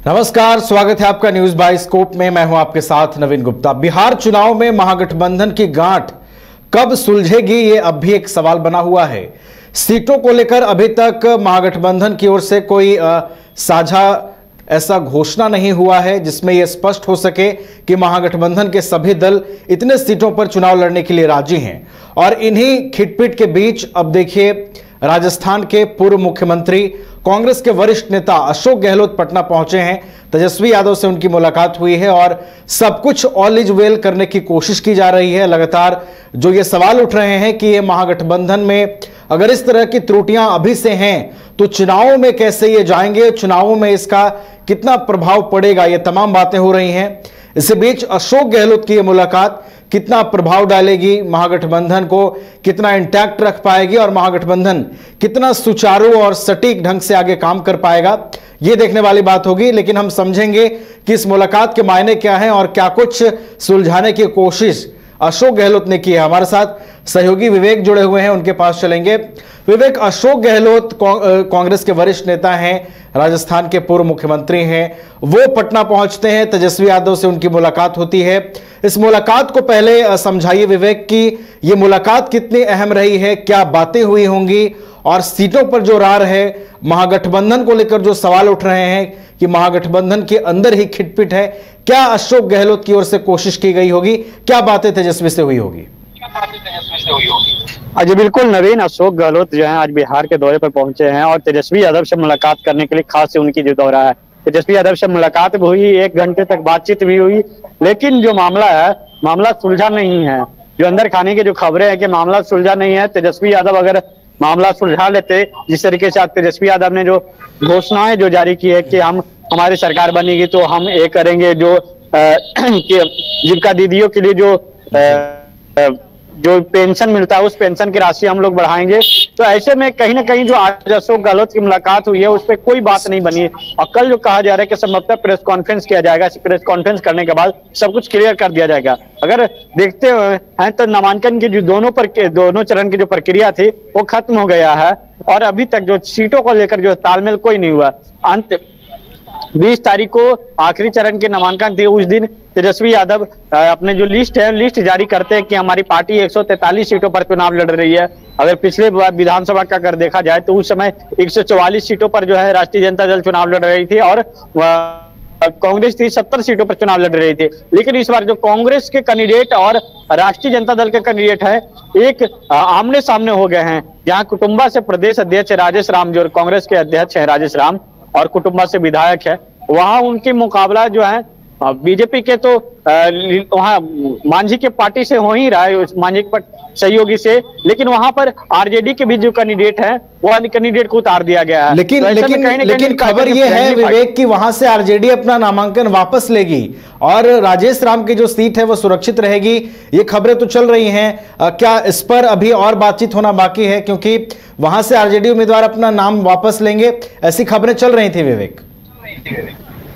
नमस्कार, स्वागत है आपका न्यूज बाय स्कोप में। मैं हूं आपके साथ नवीन गुप्ता। बिहार चुनाव में महागठबंधन की गांठ कब सुलझेगी, ये अब भी एक सवाल बना हुआ है। सीटों को लेकर अभी तक महागठबंधन की ओर से कोई साझा ऐसा घोषणा नहीं हुआ है जिसमें यह स्पष्ट हो सके कि महागठबंधन के सभी दल इतने सीटों पर चुनाव लड़ने के लिए राजी हैं। और इन्हीं खिटपिट के बीच अब देखिए, राजस्थान के पूर्व मुख्यमंत्री कांग्रेस के वरिष्ठ नेता अशोक गहलोत पटना पहुंचे हैं। तेजस्वी यादव से उनकी मुलाकात हुई है और सब कुछ ऑल इज वेल करने की कोशिश की जा रही है। लगातार जो ये सवाल उठ रहे हैं कि ये महागठबंधन में अगर इस तरह की त्रुटियां अभी से हैं तो चुनावों में कैसे ये जाएंगे, चुनावों में इसका कितना प्रभाव पड़ेगा, ये तमाम बातें हो रही हैं। इसी बीच अशोक गहलोत की ये मुलाकात कितना प्रभाव डालेगी, महागठबंधन को कितना इंटैक्ट रख पाएगी और महागठबंधन कितना सुचारू और सटीक ढंग से आगे काम कर पाएगा, ये देखने वाली बात होगी। लेकिन हम समझेंगे कि इस मुलाकात के मायने क्या हैं और क्या कुछ सुलझाने की कोशिश अशोक गहलोत ने की है। हमारे साथ सहयोगी विवेक जुड़े हुए हैं, उनके पास चलेंगे। विवेक, अशोक गहलोत कांग्रेस के वरिष्ठ नेता हैं, राजस्थान के पूर्व मुख्यमंत्री हैं, वो पटना पहुंचते हैं, तेजस्वी यादव से उनकी मुलाकात होती है। इस मुलाकात को पहले समझाइए विवेक कि ये मुलाकात कितनी अहम रही है, क्या बातें हुई होंगी और सीटों पर जो रार है, महागठबंधन को लेकर जो सवाल उठ रहे हैं कि महागठबंधन के अंदर ही खिटपिट है, क्या अशोक गहलोत की ओर से कोशिश की गई होगी, क्या बातें तेजस्वी से हुई होगी? जी बिल्कुल नवीन, अशोक गहलोत जो है आज बिहार के दौरे पर पहुंचे हैं और तेजस्वी यादव से मुलाकात करने के लिए खास से उनकी जो दौरा है। तेजस्वी यादव से मुलाकात भी हुई, 1 घंटे तक बातचीत भी हुई, लेकिन जो मामला है, मामला सुलझा नहीं है। जो अंदर खाने की जो खबरें हैं कि मामला सुलझा नहीं है। तेजस्वी यादव अगर मामला सुलझा लेते, जिस तरीके से आज तेजस्वी यादव ने जो घोषणाएं जो जारी की है कि हमारी सरकार बनेगी तो हम ये करेंगे, जो जीविका दीदियों के लिए जो पेंशन मिलता है उस पेंशन की राशि हम लोग बढ़ाएंगे। तो ऐसे में कहीं ना कहीं जो आज अशोक गहलोत की मुलाकात हुई है उस पर कोई बात नहीं बनी है। और कल जो कहा जा रहा है कि संभवतः प्रेस कॉन्फ्रेंस किया जाएगा, प्रेस कॉन्फ्रेंस करने के बाद सब कुछ क्लियर कर दिया जाएगा। अगर देखते हैं तो नामांकन की जो दोनों चरण की जो प्रक्रिया थी वो खत्म हो गया है और अभी तक जो सीटों को लेकर जो तालमेल कोई नहीं हुआ। 20 तारीख को आखिरी चरण के नामांकन थे। उस दिन तेजस्वी यादव अपने जो लिस्ट जारी करते हैं कि हमारी पार्टी 143 सीटों पर चुनाव लड़ रही है। अगर पिछले विधानसभा का अगर देखा जाए तो उस समय 144 सीटों पर जो है राष्ट्रीय जनता दल चुनाव लड़ रही थी और कांग्रेस थी 70 सीटों पर चुनाव लड़ रही थी। लेकिन इस बार जो कांग्रेस के कैंडिडेट और राष्ट्रीय जनता दल के कैंडिडेट है एक आमने सामने हो गए हैं। जहां कुटुंबा से प्रदेश अध्यक्ष राजेश राम, जो कांग्रेस के अध्यक्ष है राजेश राम, और कुटुंबा से विधायक है, वहां उनके मुकाबला जो है बीजेपी के तो वहां मांझी के पार्टी से हो ही रहा है, उस मांझी के सहयोगी से, लेकिन वहां पर आरजेडी के भी जो कैंडिडेट है वो कैंडिडेट को उतार दिया गया है। लेकिन खबर ये है विवेक कि वहां से आरजेडी अपना नामांकन वापस लेगी और राजेश राम की जो सीट है वो सुरक्षित रहेगी, ये खबरें तो चल रही हैं। क्या इस पर अभी और बातचीत होना बाकी है, क्योंकि वहां से आरजेडी उम्मीदवार अपना नाम वापस लेंगे, ऐसी खबरें चल रही थी विवेक?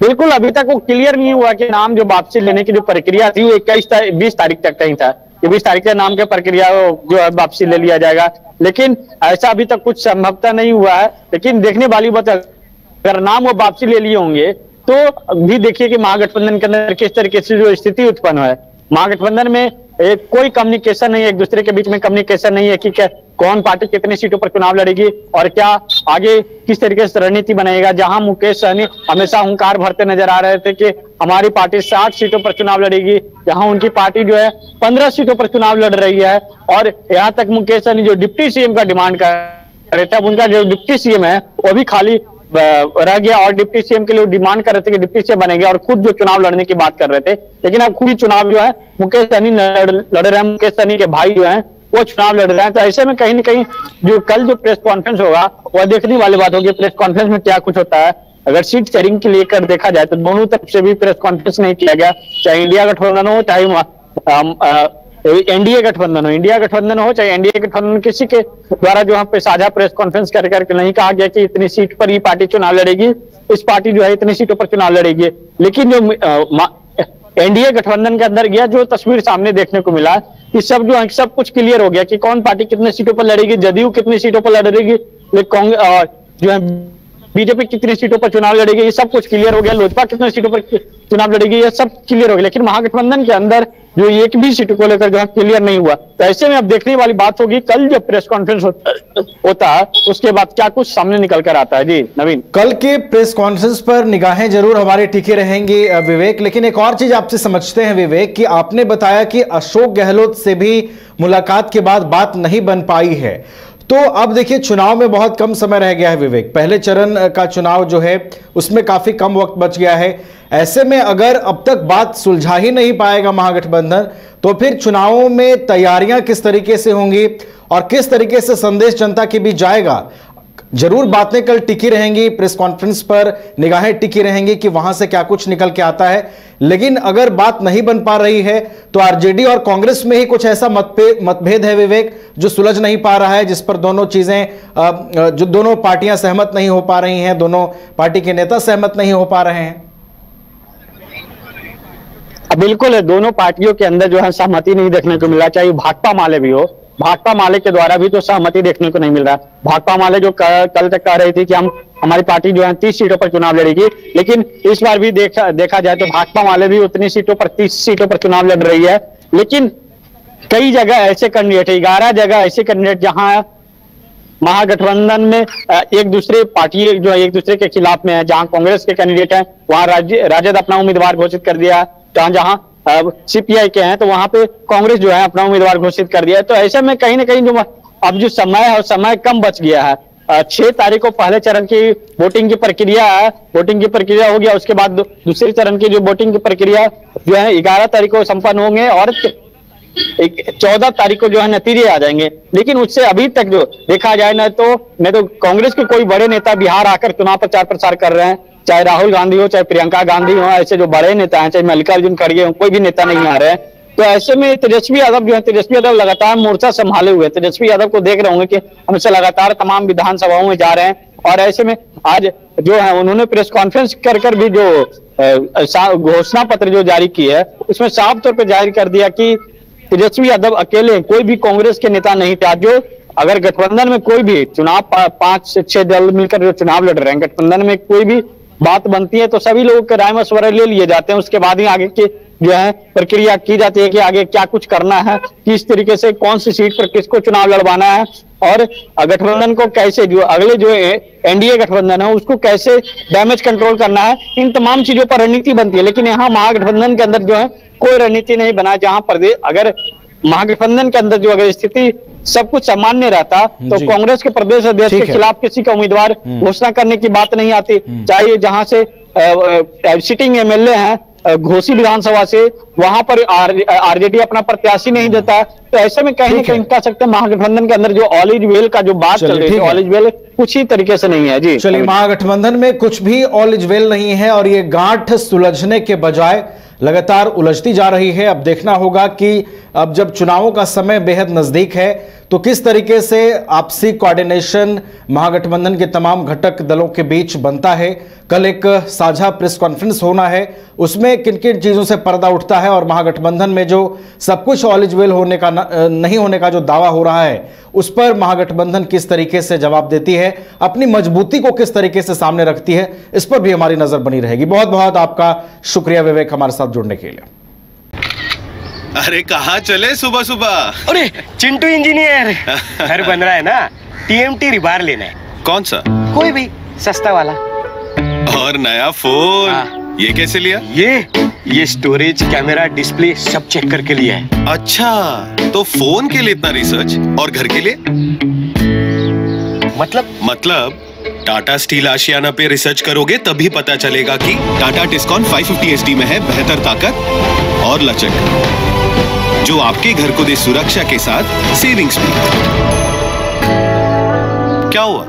बिल्कुल, अभी तक वो क्लियर नहीं हुआ कि नाम जो वापसी लेने की जो प्रक्रिया थी वो 20 तारीख तक कहीं था कि 20 तारीख के नाम की प्रक्रिया जो है वापसी ले लिया जाएगा, लेकिन ऐसा अभी तक कुछ संभवतः नहीं हुआ है। लेकिन देखने वाली बात, अगर नाम वो वापसी ले लिए होंगे तो भी देखिए कि महागठबंधन के अंदर किस तरीके से जो स्थिति उत्पन्न है। महागठबंधन में कोई कम्युनिकेशन नहीं है, एक दूसरे के बीच में कम्युनिकेशन नहीं है कि कौन पार्टी कितनी सीटों पर चुनाव लड़ेगी और क्या आगे किस तरीके से रणनीति बनेगा। जहां मुकेश सहनी हमेशा हुंकार भरते नजर आ रहे थे कि हमारी पार्टी 60 सीटों पर चुनाव लड़ेगी, जहां उनकी पार्टी जो है 15 सीटों पर चुनाव लड़ रही है। और यहाँ तक मुकेश सहनी जो डिप्टी सीएम का डिमांड कर रहे थे, अब उनका जो डिप्टी सीएम है वो भी खाली रह गया और डिप्टी सीएम के लिए डिमांड कर रहे थे कि डिप्टी सीएम बनेंगे और खुद जो चुनाव लड़ने की बात कर रहे थे, लेकिन अब खुद ही चुनाव जो है मुकेश सहनी लड़ रहे हैं। मुकेश सहनी के भाई जो हैं वो चुनाव लड़ रहे हैं। तो ऐसे में कहीं ना कहीं जो कल जो प्रेस कॉन्फ्रेंस होगा वह देखने वाली बात होगी, प्रेस कॉन्फ्रेंस में क्या कुछ होता है। अगर सीट शेयरिंग के लेकर देखा जाए तो दोनों तरफ से भी प्रेस कॉन्फ्रेंस नहीं किया गया, चाहे इंडिया गठबंधन हो चाहे एनडीए गठबंधन हो चाहे एनडीए गठबंधन, किसी के द्वारा जो यहाँ पे साझा प्रेस कॉन्फ्रेंस करके नहीं कहा गया कि इतनी सीट पर ये पार्टी चुनाव लड़ेगी, इस पार्टी जो है इतनी सीटों पर चुनाव लड़ेगी। लेकिन जो एनडीए गठबंधन के अंदर गया जो तस्वीर सामने देखने को मिला कि सब कुछ क्लियर हो गया कि कौन पार्टी कितने सीटों पर लड़ेगी, जदयू कितनी सीटों पर लड़ेगी, कांग्रेस जो है बीजेपी कितनी सीटों पर चुनाव लड़ेगी ये सब कुछ क्लियर हो गया, लोजपा कितनी सीटों पर चुनाव लड़ेगी ये सब क्लियर हो गया, लेकिन महागठबंधन के अंदर जो एक भी सीट को लेकर जो है क्लियर नहीं हुआ। तो ऐसे में अब देखने वाली बात होगी कल जब प्रेस कॉन्फ्रेंस होता है उसके बाद क्या कुछ सामने निकल कर आता है। जी नवीन, कल के प्रेस कॉन्फ्रेंस पर निगाहें जरूर हमारी टिकी रहेंगी विवेक, लेकिन एक और चीज आपसे समझते हैं विवेक कि आपने बताया कि अशोक गहलोत से भी मुलाकात के बाद बात नहीं बन पाई है, तो अब देखिए चुनाव में बहुत कम समय रह गया है विवेक, पहले चरण का चुनाव जो है उसमें काफी कम वक्त बच गया है। ऐसे में अगर अब तक बात सुलझा ही नहीं पाएगा महागठबंधन, तो फिर चुनावों में तैयारियां किस तरीके से होंगी और किस तरीके से संदेश जनता के बीच जाएगा। जरूर बातें कल टिकी रहेंगी, प्रेस कॉन्फ्रेंस पर निगाहें टिकी रहेंगी कि वहां से क्या कुछ निकल के आता है, लेकिन अगर बात नहीं बन पा रही है तो आरजेडी और कांग्रेस में ही कुछ ऐसा मतभेद है विवेक जो सुलझ नहीं पा रहा है, जिस पर दोनों चीजें जो दोनों पार्टियां सहमत नहीं हो पा रही हैं, दोनों पार्टी के नेता सहमत नहीं हो पा रहे हैं। बिल्कुल है, दोनों पार्टियों के अंदर जो है सहमति नहीं देखने को मिला, चाहे भाकपा माले भी हो, भाकपा माले के द्वारा भी तो सहमति देखने को नहीं मिल रहा। भाकपा माले जो कल तक कह रही थी कि हमारी पार्टी जो है 30 सीटों पर चुनाव लड़ेगी, लेकिन इस बार भी देखा जाए तो भाकपा माले भी उतनी सीटों पर 30 सीटों पर चुनाव लड़ रही है, लेकिन कई जगह ऐसे कैंडिडेट, 11 जगह ऐसे कैंडिडेट जहां महागठबंधन में एक दूसरे पार्टी जो है एक दूसरे के खिलाफ में है, जहां कांग्रेस के कैंडिडेट हैं वहां राजद अपना उम्मीदवार घोषित कर दिया, जहां सीपीआई के हैं तो वहां पे कांग्रेस जो है अपना उम्मीदवार घोषित कर दिया है। तो ऐसे में कहीं ना कहीं जो अब जो समय है समय कम बच गया है। 6 तारीख को पहले चरण की वोटिंग की प्रक्रिया हो गया, उसके बाद दूसरे चरण की जो वोटिंग की प्रक्रिया जो है 11 तारीख को संपन्न होंगे और 14 तारीख को जो है नतीजे आ जाएंगे। लेकिन उससे अभी तक जो देखा जाए ना तो कांग्रेस के कोई बड़े नेता बिहार आकर चुनाव प्रचार प्रसार कर रहे हैं, चाहे राहुल गांधी हो चाहे प्रियंका गांधी हो, ऐसे जो बड़े नेता हैं, चाहे मल्लिकार्जुन खड़गे हो, कोई भी नेता नहीं आ रहे हैं। तो ऐसे में तेजस्वी यादव लगातार मोर्चा संभाले हुए, तेजस्वी यादव को देख रहे होंगे कि हमेशा लगातार तमाम विधानसभाओं में जा रहे हैं, और ऐसे में आज जो है उन्होंने प्रेस कॉन्फ्रेंस कर भी जो घोषणा पत्र जो जारी की है उसमें साफ तौर पर जारी कर दिया कि तेजस्वी यादव अकेले, कोई भी कांग्रेस के नेता नहीं था। जो अगर गठबंधन में कोई भी चुनाव 5 से 6 दल मिलकर जो चुनाव लड़ रहे हैं, गठबंधन में कोई भी बात बनती है तो सभी लोगों के राय मशवरे ले लिए जाते हैं, उसके बाद ही आगे की जो है प्रक्रिया की जाती है कि आगे क्या कुछ करना है, किस तरीके से कौन सी सीट पर किसको चुनाव लड़वाना है, और गठबंधन को कैसे जो अगले जो एनडीए गठबंधन है उसको कैसे डैमेज कंट्रोल करना है, इन तमाम चीजों पर रणनीति बनती है। लेकिन यहाँ महागठबंधन के अंदर जो है कोई रणनीति नहीं बना, जहां प्रदेश अगर महागठबंधन के अंदर जो अगर स्थिति सब कुछ सामान्य रहता तो कांग्रेस के प्रदेश अध्यक्ष के खिलाफ किसी का उम्मीदवार घोषणा करने की बात नहीं आती, चाहे जहां से सिटिंग एमएलए हैं घोसी विधानसभा से, वहां पर आरजेडी अपना प्रत्याशी नहीं देता। तो ऐसे में कहीं ना कहीं कह सकते हैं महागठबंधन के अंदर जो ऑल इज वेल का जो बात चल रही है, ऑल इज वेल कुछ ही तरीके से नहीं है। जी चलिए, महागठबंधन में कुछ भी ऑल इज वेल नहीं है और ये गांठ सुलझने के बजाय लगातार उलझती जा रही है। अब देखना होगा कि अब जब चुनावों का समय बेहद नजदीक है तो किस तरीके से आपसी कोऑर्डिनेशन महागठबंधन के तमाम घटक दलों के बीच बनता है। कल एक साझा प्रेस कॉन्फ्रेंस होना है, उसमें किन किन चीजों से पर्दा उठता है और महागठबंधन में जो सब कुछ ऑल इज वेल होने का नहीं होने का जो दावा हो रहा है उस पर महागठबंधन किस तरीके से जवाब देती है, अपनी मजबूती को किस तरीके से सामने रखती है, इस पर भी हमारी नजर बनी रहेगी। बहुत बहुत आपका शुक्रिया विवेक हमारे साथ जुड़ने के लिए। अरे कहाँ चले सुबह सुबह? अरे चिंटू इंजीनियर, घर बन रहा है ना, टीएमटी रिबार लेना है। कौन सा? कोई भी सस्ता वाला। और नया फोन ये कैसे लिया? ये स्टोरेज, कैमरा, डिस्प्ले सब चेक करके लिया है। अच्छा, तो फोन के लिए इतना रिसर्च और घर के लिए? मतलब टाटा स्टील आशियाना पे रिसर्च करोगे तभी पता चलेगा कि टाटा टिस्कॉन 550 SD में है बेहतर ताकत और लचक, जो आपके घर को दे सुरक्षा के साथ सेविंग्स भी। क्या हुआ?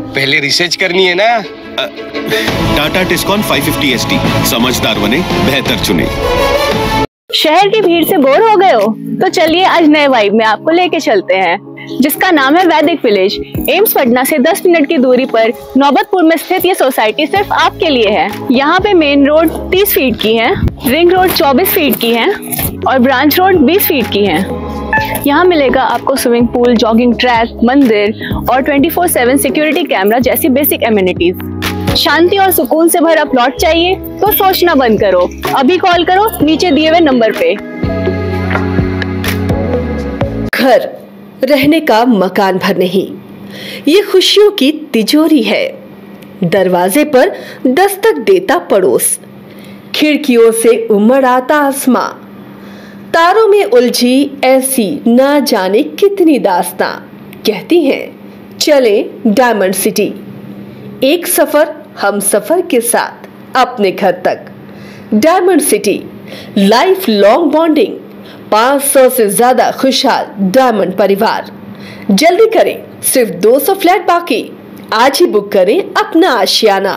पहले रिसर्च करनी है ना। टाटा टिस्कॉन 550 SD, समझदार बने, बेहतर चुने। शहर की भीड़ से बोर हो गए हो? तो चलिए आज नए वाइब में आपको लेके चलते हैं, जिसका नाम है वैदिक विलेज। एम्स पटना से 10 मिनट की दूरी पर नौबतपुर में स्थित ये सोसाइटी सिर्फ आपके लिए है। यहाँ पे मेन रोड 30 फीट की है, रिंग रोड 24 फीट की है और ब्रांच रोड 20 फीट की है। यहाँ मिलेगा आपको स्विमिंग पूल, जॉगिंग ट्रैक, मंदिर और 24/7 सिक्योरिटी कैमरा जैसी बेसिक एमिनिटीज। शांति और सुकून से भरा प्लॉट चाहिए तो सोचना बंद करो, अभी कॉल करो नीचे दिए हुए नंबर पे। घर रहने का मकान भर नहीं, ये खुशियों की तिजोरी है। दरवाजे पर दस्तक देता पड़ोस, खिड़कियों से उमड़ आता आसमां, तारों में उलझी ऐसी ना जाने कितनी दास्तां। कहती हैं चले डायमंड सिटी, एक सफर हम सफर के साथ अपने घर तक। Diamond city, life long bonding, 500 से ज्यादा खुशहाल डायमंड परिवार। जल्दी करें, सिर्फ 200 फ्लैट बाकी। आज ही बुक करें अपना आशियाना।